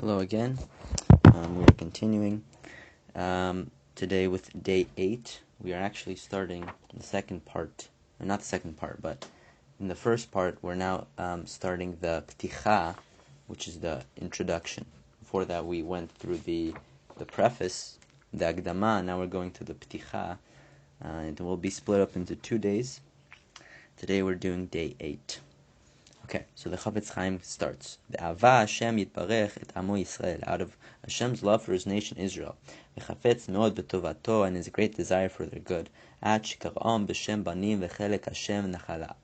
Hello again. We are continuing today with day 8. We are actually starting the second part, or not the second part, but in the first part we're now starting the pticha, which is the introduction. Before that we went through the preface, the agdama. Now we're going to the pticha. It will be split up into 2 days. Today we're doing day 8. Okay, so the Chafetz Chaim starts. Ve'ava Hashem yitbarech et amo Yisrael, out of Hashem's love for His nation Israel. Ve'chafetz meod b'tovato, and His great desire for their good. Ad shekar'om b'shem banim ve'chelek Hashem nachala.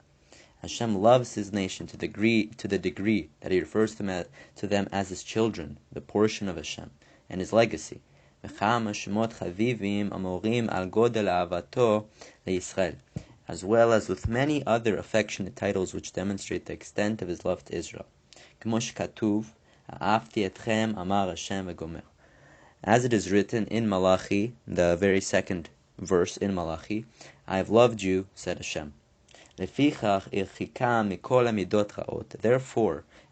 Hashem loves His nation to the degree that He refers to them as His children, the portion of Hashem, and His legacy. V'cham hashemot chavivim amorim al godel ahavato leYisrael, as well as with many other affectionate titles which demonstrate the extent of His love to Israel. As it is written in Malachi, the very second verse in Malachi, I have loved you, said Hashem. Therefore,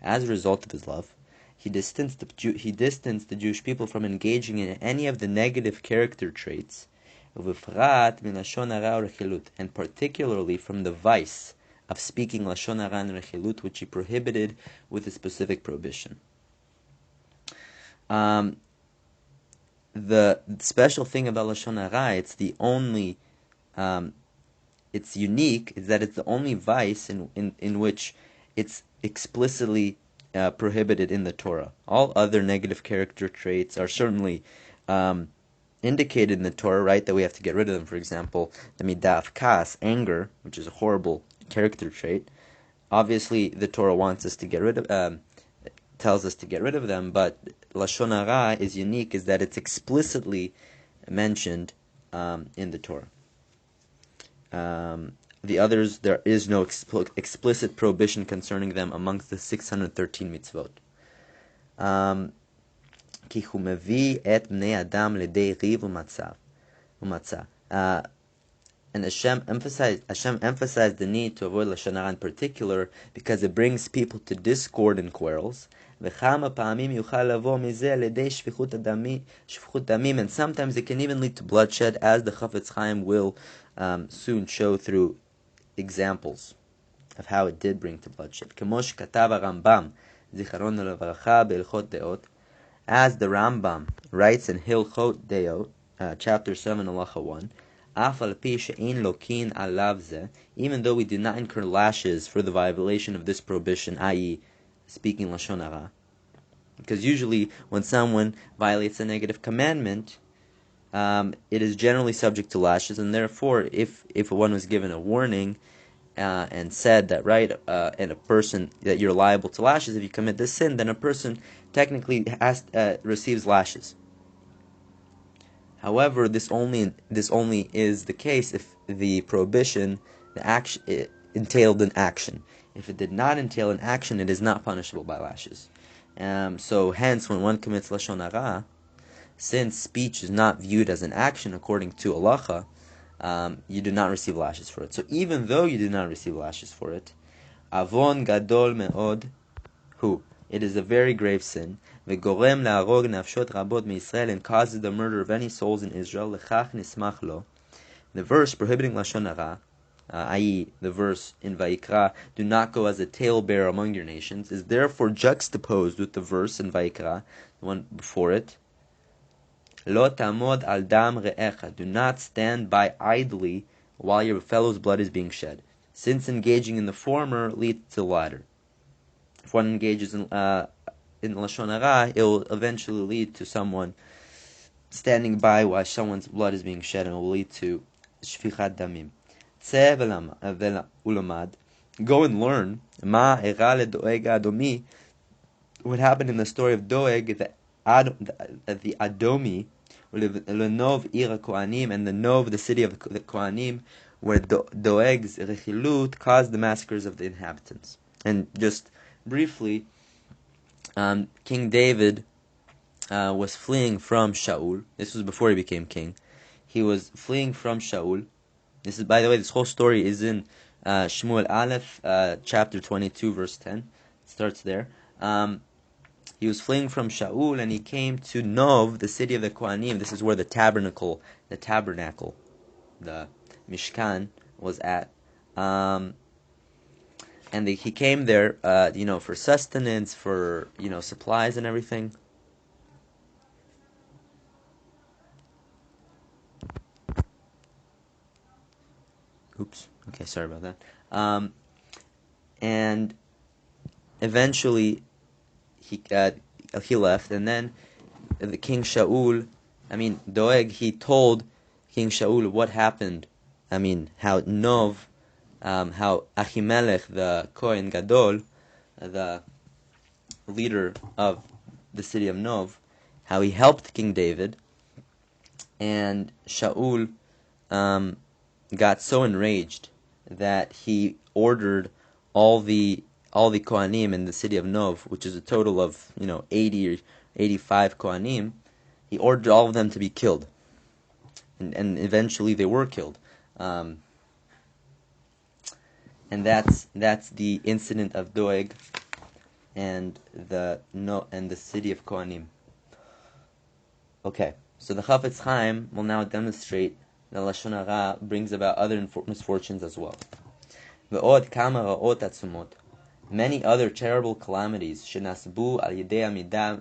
as a result of His love, He distanced the Jewish people from engaging in any of the negative character traits, and particularly from the vice of speaking lashon harah and rechilut, which He prohibited with a specific prohibition. The special thing about lashon harah, it's unique, is that it's the only vice in which it's explicitly prohibited in the Torah. All other negative character traits are certainly indicated in the Torah, right, that we have to get rid of them. For example, the midah of kas, anger, which is a horrible character trait. Obviously, the Torah wants us to get rid of, tells us to get rid of them, but lashon harah is unique, is that it's explicitly mentioned in the Torah. The others, there is no explicit prohibition concerning them amongst the 613 mitzvot. And Hashem emphasized the need to avoid lashon harah in particular because it brings people to discord and quarrels. And sometimes it can even lead to bloodshed, as the Chafetz Chaim will soon show through examples of how it did bring to bloodshed. As the Rambam writes in Hilchot Deot, chapter 7, halacha 1, even though we do not incur lashes for the violation of this prohibition, i.e., speaking lashon harah, because usually when someone violates a negative commandment, it is generally subject to lashes, and therefore, if one was given a warning and said that, right, and a person that you're liable to lashes if you commit this sin, then a person technically receives lashes. However, this only is the case if the prohibition, the action, entailed an action. If it did not entail an action, it is not punishable by lashes. So hence, when one commits lashon harah, since speech is not viewed as an action according to halacha, you do not receive lashes for it. So even though you do not receive lashes for it, avon gadol meod hu, it is a very grave sin, v'gorem la'arog nafshot rabot meYisrael, and causes the murder of any souls in Israel. Lechach nismach lo. The verse prohibiting lashon harah, i.e., the verse in Vayikra, do not go as a talebearer among your nations, is therefore juxtaposed with the verse in Vayikra, the one before it, Lo tamod al dam re'echa, do not stand by idly while your fellow's blood is being shed, since engaging in the former leads to the latter. If one engages in lashon harah, it will eventually lead to someone standing by while someone's blood is being shed, and it will lead to shfichat damim. Tzeh ulamad, go and learn ma era ledoeg adomi, what happened in the story of Doeg, the Adomi, Lenov Ir Kohanim, and the Nov, the city of the Kohanim, where Doeg's rechilut caused the massacres of the inhabitants. And just briefly, King David was fleeing from Shaul. This was before he became king. He was fleeing from Shaul. This is, by the way, this whole story is in Shmuel Aleph, chapter 22, verse 10. It starts there. He was fleeing from Shaul, and he came to Nov, the city of the Kohanim. This is where the tabernacle, the Mishkan, was at. And he came there, for sustenance, for supplies and everything. Oops. Okay, sorry about that. And eventually, he left, and then the King Shaul, Doeg, he told King Shaul what happened. How Nov, how Ahimelech, the Kohen Gadol, the leader of the city of Nov, how he helped King David, and Shaul got so enraged that he ordered all the Kohanim in the city of Nov, which is a total of 80 or 85 Kohanim. He ordered all of them to be killed, and eventually they were killed. And that's the incident of Doeg and the city of Kohanim. Okay, so the Chafetz Chaim will now demonstrate that lashon hara brings about other misfortunes as well. Ve'od kama ra'ot atzumot, many other terrible calamities shenasbu al yedei amidah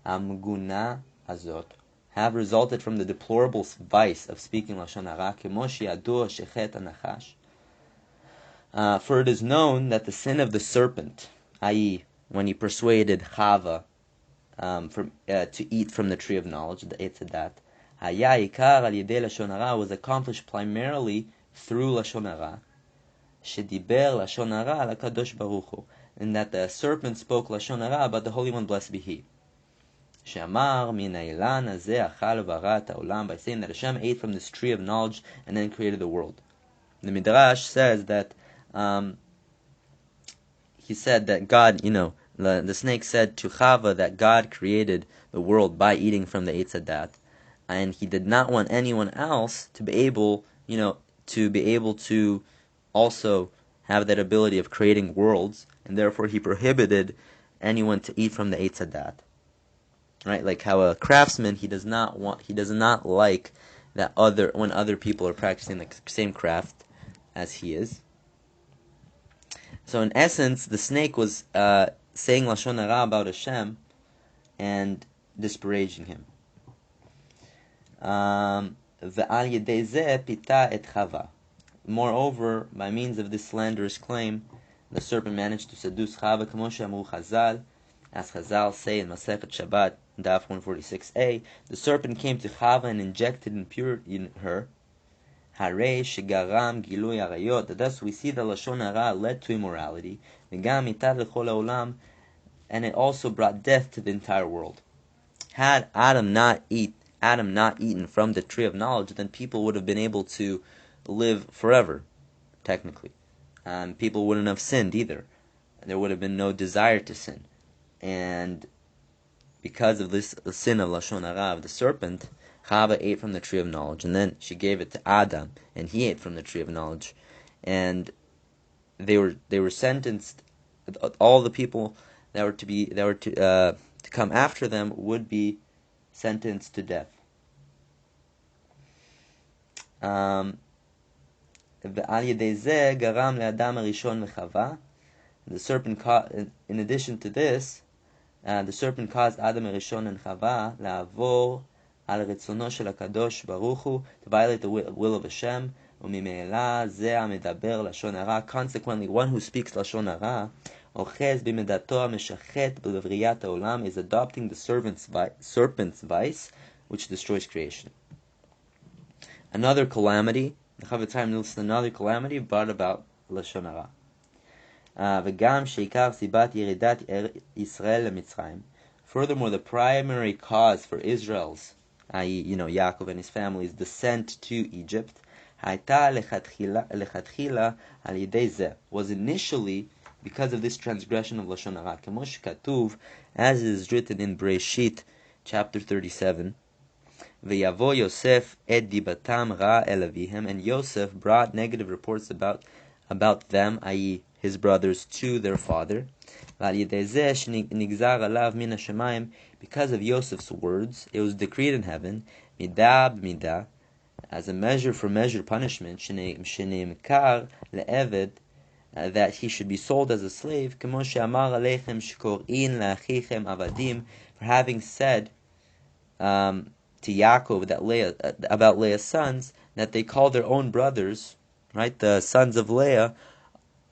amguna azot, have resulted from the deplorable vice of speaking lashon hara, kemoshi adu shechet anachash. For it is known that the sin of the serpent, i.e., when he persuaded Chava to eat from the tree of knowledge, the Eitz Hadat, Haya Ikar al Yedei Lashon Hara, was accomplished primarily through Lashon Hara, Shediber Lashon Hara al Kadosh Baruch Hu, and that the serpent spoke Lashon Hara about the Holy One, blessed be He. Shamar min ha'elan hazeh achal v'ara et ha'olam, by saying that Hashem ate from this tree of knowledge and then created the world. The Midrash says that he said that God, the snake said to Chava that God created the world by eating from the Eitz Hadat, and he did not want anyone else to be able, to also have that ability of creating worlds, and therefore he prohibited anyone to eat from the Eitz Hadat. Right, like how a craftsman, he does not like that when other people are practicing the same craft as he is. So in essence, the snake was saying lashon hara about Hashem and disparaging him. Ve'al yedei zeh pita et Chava. Moreover, by means of this slanderous claim, the serpent managed to seduce Chava, k'mo she'amru Chazal, as Chazal say in Masechet Shabbat, Daf 146a. The serpent came to Chava and injected impurity in her. Hareh shegaram gilui arayot. Thus we see that lashon hara led to immorality. V'gam mitad lechol haolam, and it also brought death to the entire world. Had Adam not eaten from the tree of knowledge, then people would have been able to live forever, technically. People wouldn't have sinned either. There would have been no desire to sin. And because of this sin of lashon hara of the serpent, Chava ate from the tree of knowledge, and then she gave it to Adam, and he ate from the tree of knowledge, and they were sentenced. All the people that were to come after them would be sentenced to death. The serpent in addition to this, the serpent caused Adam Rishon and Chava la'avor al retzono shel HaKadosh Baruch Hu, to violate the will of Hashem. U'mimela zeh ha'medaber lashon hara. Consequently, one who speaks lashon hara, ochez b'medato ha'meshachet b'levriyat ha'olam, is adopting the serpent's vice, which destroys creation. Another calamity, the Chafetz Chaim lists another calamity brought about lashon hara. V'gam sheikar sibat yeridat Yisrael leMitzrayim. Furthermore, the primary cause for Israel's, i.e., Yaakov and his family's descent to Egypt, hayta lechatchila al yedei zeh, was initially because of this transgression of lashon hara. Kemosh katuv, as is written in Bereshit, chapter 37. V'yavo Yosef et dibatam ra el avihem, and Yosef brought negative reports about them, i.e., his brothers, to their father. Because of Yosef's words, it was decreed in heaven, midah b'midah, as a measure for measure punishment, shenimkar le'eved, that he should be sold as a slave, for having said to Yaakov that about Leah's sons, that they call their own brothers, right? The sons of Leah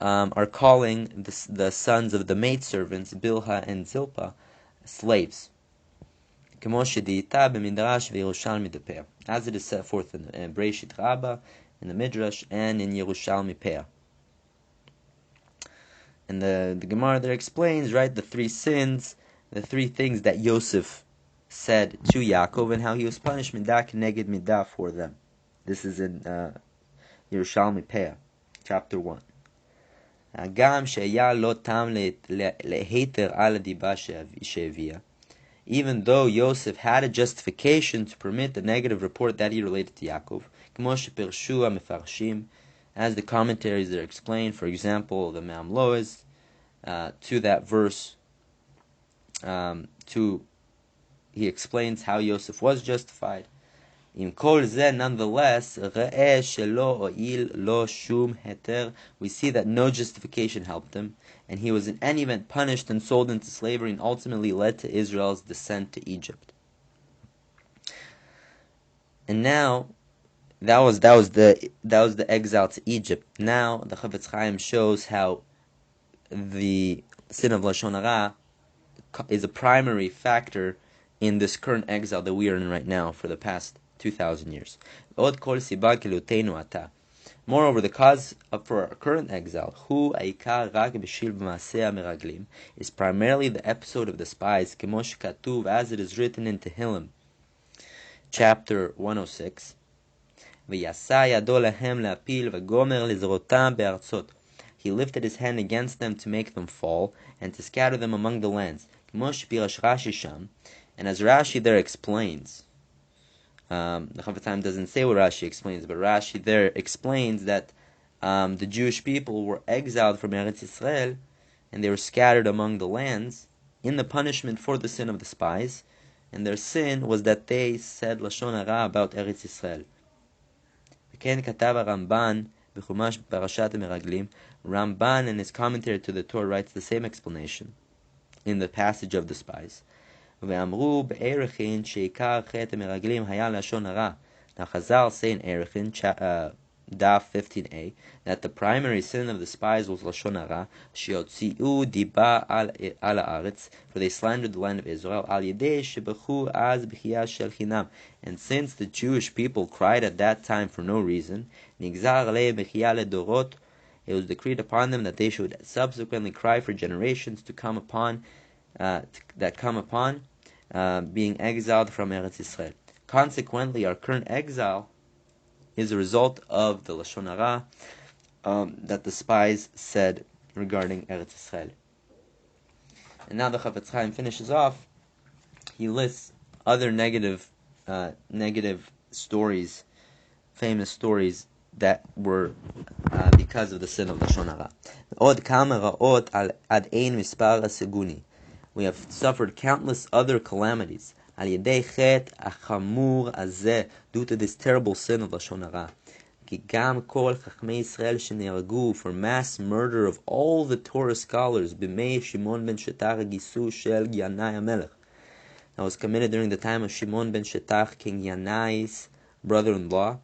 are calling the sons of the maidservants, Bilhah and Zilpah, slaves. As it is set forth in Breshit Rabbah, in the Midrash, and in Yerushalmi Peah. And the Gemara there explains, right, the three sins, the three things that Yosef said to Yaakov, and how he was punished midah keneged midah for them. This is in Yerushalmi Peah, chapter 1. Even though Yosef had a justification to permit the negative report that he related to Yaakov, as the commentaries there explain, for example, the Me'am Loez, to that verse, he explains how Yosef was justified. Nonetheless, we see that no justification helped him, and he was in any event punished and sold into slavery, and ultimately led to Israel's descent to Egypt. And now, that was the exile to Egypt. Now the Chafetz Chaim shows how the sin of lashon harah is a primary factor in this current exile that we are in right now for the past 2,000 years. Moreover, the cause for our current exile is primarily the episode of the spies, as it is written in Tehillim, chapter 106. He lifted his hand against them to make them fall, and to scatter them among the lands. And as Rashi there explains, the Chafetz Chaim doesn't say what Rashi explains, but Rashi there explains that the Jewish people were exiled from Eretz Yisrael, and they were scattered among the lands in the punishment for the sin of the spies, and their sin was that they said lashon harah about Eretz Yisrael. Ramban in his commentary to the Torah writes the same explanation in the passage of the spies. Now Chazal say in Erechin, Daf 15a, that the primary sin of the spies was lashon harah, sheotziu diba al haaretz, for they slandered the land of Israel, al yedei shebechu az b'chiyah shel chinam, and since the Jewish people cried at that time for no reason, nigzar alei b'chiyah ledorot, it was decreed upon them that they should subsequently cry for generations to come upon, being exiled from Eretz Yisrael. Consequently, our current exile is a result of the lashon harah that the spies said regarding Eretz Yisrael. And now the Chafetz Chaim finishes off. He lists other negative stories, famous stories that were because of the sin of lashon harah. We have suffered countless other calamities due to this terrible sin of lashon harah. For mass murder of all the Torah scholars that was committed during the time of Shimon ben Shetach, King Yanai's brother-in-law,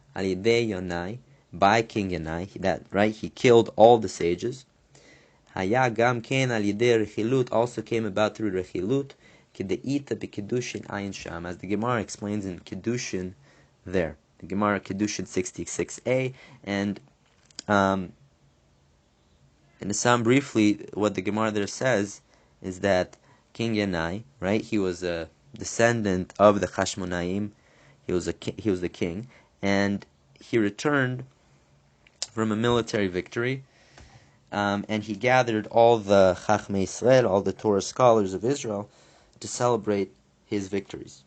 by King Yanai, he killed all the sages. Also came about through rechilut, as the Gemara explains in Kiddushin there. The Gemara Kiddushin 66a, and in the sum briefly, what the Gemara there says is that King Yanai, he was a descendant of the Chashmonaim. He was the king, and he returned from a military victory. And he gathered all the Chachmei Israel, all the Torah scholars of Israel, to celebrate his victories.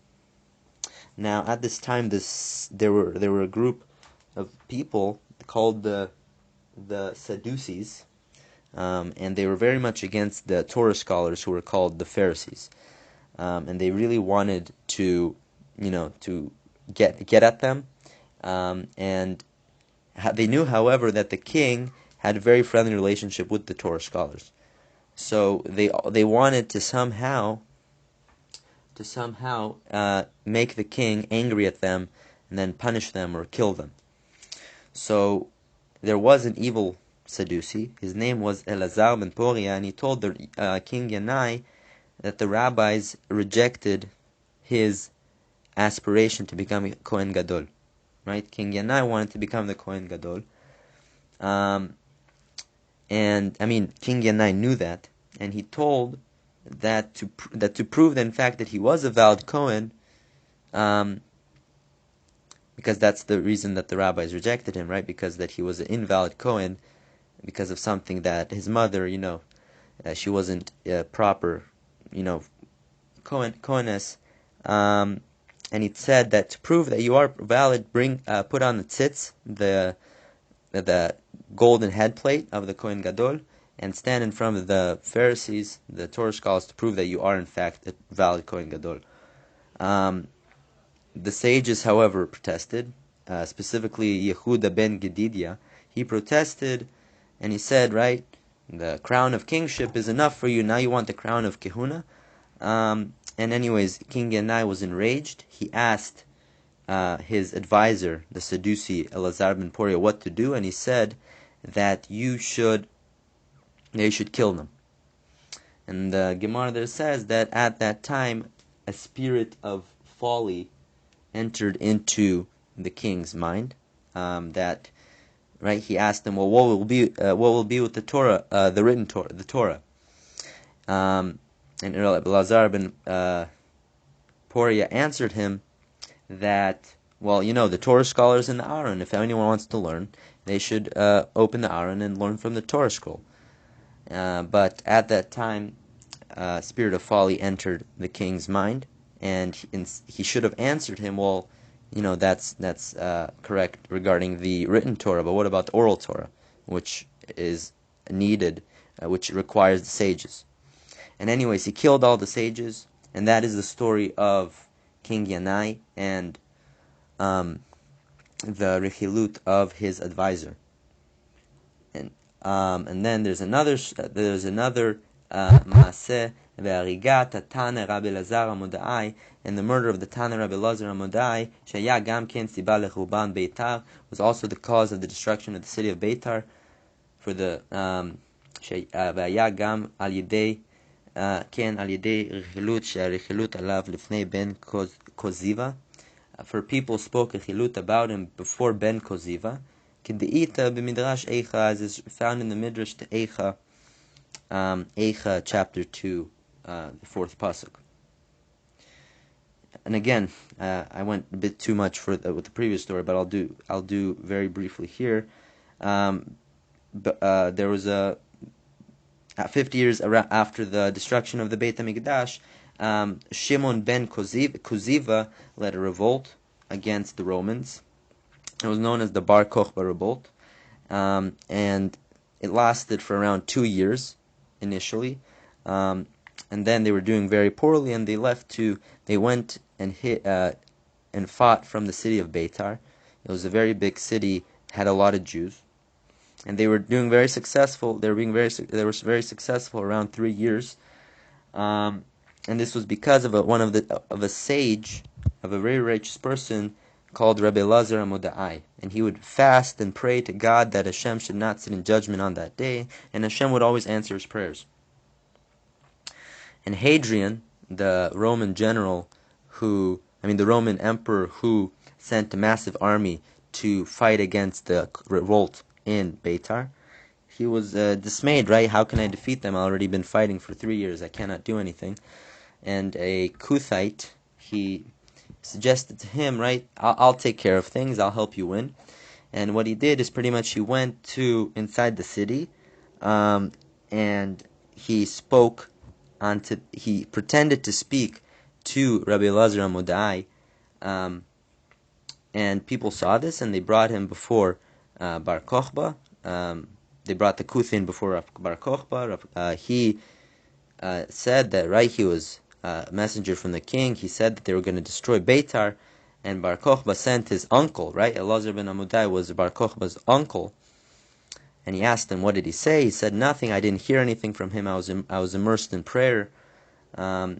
Now, at this time, there were a group of people called the Sadducees. and they were very much against the Torah scholars who were called the Pharisees. And they really wanted to, to get at them. And they knew, however, that the king had a very friendly relationship with the Torah scholars. So they wanted to somehow make the king angry at them and then punish them or kill them. So there was an evil Sadducee. His name was Elazar ben Poria, and he told the King Yanai that the rabbis rejected his aspiration to become a Kohen Gadol. Right? King Yanai wanted to become the Kohen Gadol. King Yanai knew that, and he told that to prove that in fact that he was a valid Kohen, because that's the reason that the rabbis rejected him, right? Because that he was an invalid Kohen because of something that his mother, she wasn't proper, Koheness. And he said that to prove that you are valid, put on the tzitz, the golden head plate of the Kohen Gadol, and stand in front of the Pharisees, the Torah scholars, to prove that you are in fact a valid Kohen Gadol. The sages, however, protested, specifically Yehuda ben Gedidia. He protested, and he said, right, the crown of kingship is enough for you, now you want the crown of kehuna? And anyways, King Yanai was enraged. He asked his advisor, the Sadducee Elazar ben Poria, what to do, and he said that they should kill them. And the Gemara there says that at that time a spirit of folly entered into the king's mind. That, right? He asked them, well, what will be with the Torah, the written Torah, the Torah? And Elazar ben Poria answered him that, well, the Torah scholars in the Aron, if anyone wants to learn, they should open the Aron and learn from the Torah scroll. But at that time, spirit of folly entered the king's mind, and he should have answered him, well, that's correct regarding the written Torah, but what about the oral Torah, which is needed, which requires the sages? And anyways, he killed all the sages, and that is the story of King Yanai and the rechilut of his advisor. And then there's another maaseh ve'arigat Tana Rabbi Lazar Amodai, and the murder of the Tana Rabbi Lazar Amodai, shaya gam ken siba lechuban Beitar, was also the cause of the destruction of the city of Beitar, for the ve'aya gam al yidei ken al yidei rechilut she'rechilut alav lifnei ben Koziva, for people spoke rechilut about him before ben Koziva. K'de'ita b'midrash Eicha, as is found in the Midrash to Eicha, Eicha chapter 2, the 4th pasuk. And again, I went a bit too much with the previous story, but I'll do very briefly here. There was 50 years after the destruction of the Beit HaMikdash, Shimon ben Koziva led a revolt against the Romans. It was known as the Bar Kokhba revolt, and it lasted for around 2 years initially, and then they were doing very poorly, and they went and fought from the city of Beitar. It was a very big city, had a lot of Jews, and they were doing very successful. They were very successful around 3 years, and this was because of a sage, of a very righteous person called Rabbi Elazar Amodai, and he would fast and pray to God that Hashem should not sit in judgment on that day, and Hashem would always answer his prayers. And Hadrian, the Roman Roman emperor who sent a massive army to fight against the revolt in Beitar, he was dismayed, right? How can I defeat them? I've already been fighting for 3 years. I cannot do anything. And a Kuthite, he suggested to him, right, I'll take care of things, I'll help you win. And what he did is pretty much he went to inside the city, and he pretended to speak to Rabbi Elazar Amodai, and people saw this, and they brought him before Bar Kokhba, they brought the Kuthin before Bar Kokhba. He said that, right, he was a messenger from the king. He said that they were going to destroy Beitar, and Bar Kokhba sent his uncle, right? Elazar ben Amudai was Bar Kokhba's uncle, and he asked him, what did he say? He said, nothing. I didn't hear anything from him. I was immersed in prayer, and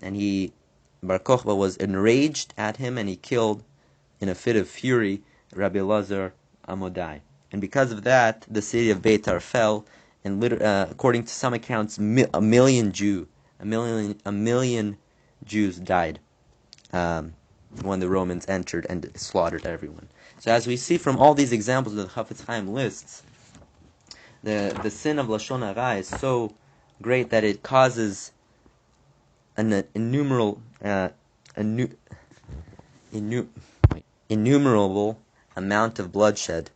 Bar Kokhba was enraged at him, and he killed, in a fit of fury, Rabbi Elazar Amudai. And because of that, the city of Beitar fell, and according to some accounts, a million Jews died when the Romans entered and slaughtered everyone. So as we see from all these examples that the Chafetz Chaim lists, the sin of lashon harah is so great that it causes an innumerable amount of bloodshed,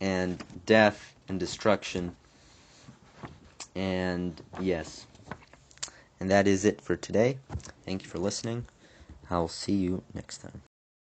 and death and destruction. And yes, and that is it for today. Thank you for listening. I'll see you next time.